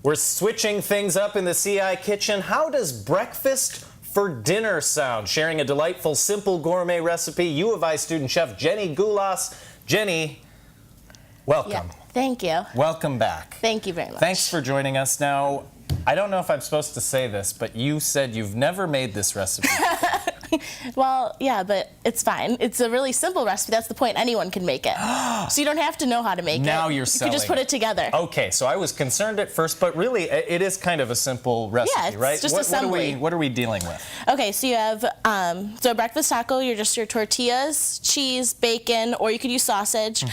We're switching things up in the CI kitchen. How does breakfast for dinner sound? Sharing a delightful, simple gourmet recipe. U of I student chef Jenny Gulas. Jenny, welcome. Yeah, thank you. Welcome back. Thank you very much. Thanks for joining us. Now, I don't know if I'm supposed to say this, but you said you've never made this recipe. Well, yeah, but it's fine. It's a really simple recipe. That's the point. Anyone can make it. So you don't have to know how to make it. Now you're selling. You can just put it together. Okay, so I was concerned at first, but really it is kind of a simple recipe, yeah, it's right? just assembly. What are we dealing with? Okay, so you have so a breakfast taco. You're just your tortillas, cheese, bacon, or you could use sausage,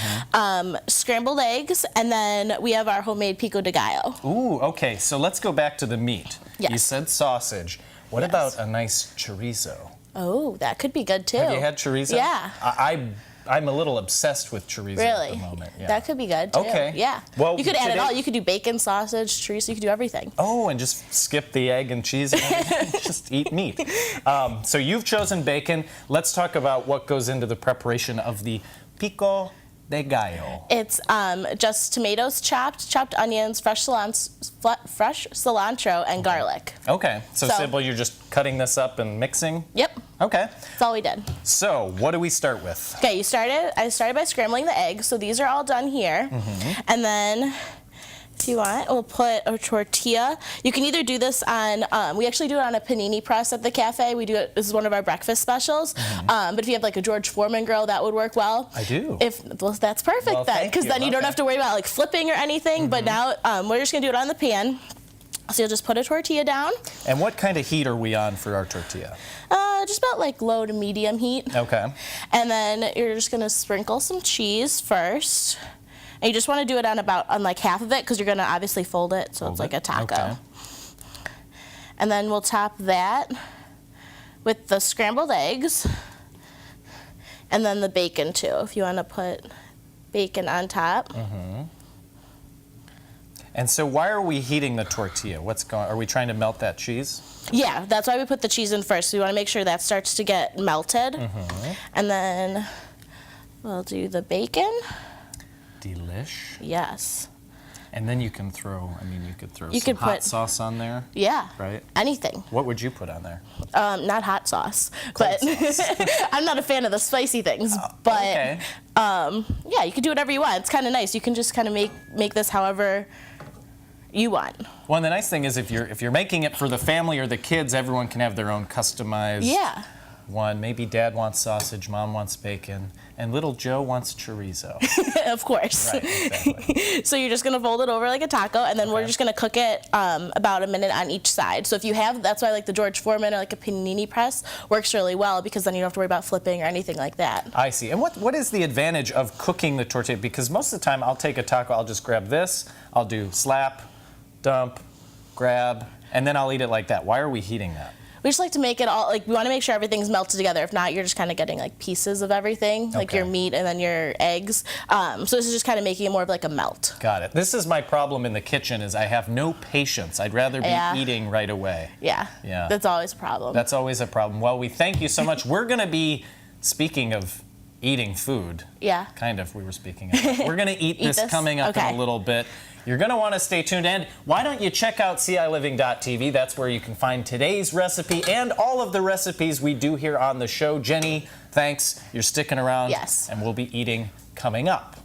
scrambled eggs, and then we have our homemade pico de gallo. Ooh, okay. So let's go back to the meat. Yes. You said sausage. What about a nice chorizo? Oh, that could be good too. Have you had chorizo? Yeah. I'm a little obsessed with chorizo really? at the moment. Yeah. That could be good too. Okay. Yeah. Well, you could add it all. You could do bacon, sausage, chorizo. You could do everything. Oh, and just skip the egg and cheese and everything. Just eat meat. So you've chosen bacon. Let's talk about what goes into the preparation of the pico de gallo. It's just tomatoes chopped onions, fresh cilantro, and garlic. Okay, so simple. You're just cutting this up and mixing? Yep. Okay. That's all we did. So what do we start with? Okay, I started by scrambling the eggs. So these are all done here. And then, if you want, we'll put a tortilla. You can either do this on, we actually do it on a panini press at the cafe. We do it, this is one of our breakfast specials. But if you have like a George Foreman grill, that would work well. I do. Well, that's perfect then, because then you don't have to worry about like flipping or anything. But now we're just gonna do it on the pan. So you'll just put a tortilla down. And what kind of heat are we on for our tortilla? Just about like low to medium heat. Okay. And then you're just gonna sprinkle some cheese first. And you just want to do it on like half of it because you're going to obviously fold it so it's like a taco. Okay. And then we'll top that with the scrambled eggs and then the bacon too if you want to put bacon on top. And so why are we heating the tortilla? Are we trying to melt that cheese? Yeah, that's why we put the cheese in first. So we want to make sure that starts to get melted. And then we'll do the bacon. Delish. Yes. And then you can throw, some hot sauce on there. Yeah. Right? Anything. What would you put on there? Not hot sauce. Cold but sauce. I'm not a fan of the spicy things. But okay. Yeah, you can do whatever you want. It's kind of nice. You can just kind of make this however you want. Well, and the nice thing is if you're making it for the family or the kids, everyone can have their own customized one. Maybe Dad wants sausage, Mom wants bacon, and little Joe wants chorizo. Of course. Right, exactly. So you're just going to fold it over like a taco, and then we're just going to cook it about a minute on each side. So if you have, that's why like the George Foreman or like a panini press works really well because then you don't have to worry about flipping or anything like that. I see. And what is the advantage of cooking the tortilla? Because most of the time I'll take a taco, I'll just grab this, I'll do slap, dump, grab, and then I'll eat it like that. Why are we heating that? We just like to make it all, like, we want to make sure everything's melted together. If not, you're just kind of getting, like, pieces of everything, like your meat and then your eggs. So this is just kind of making it more of, like, a melt. Got it. This is my problem in the kitchen is I have no patience. I'd rather be eating right away. Yeah. That's always a problem. That's always a problem. Well, we thank you so much. We're going to be, speaking of eating food. Yeah. Kind of, we were speaking of. We're going to eat this coming up in a little bit. You're going to want to stay tuned. And why don't you check out CILiving.tv? That's where you can find today's recipe and all of the recipes we do here on the show. Jenny, thanks. You're sticking around. Yes. And we'll be eating coming up.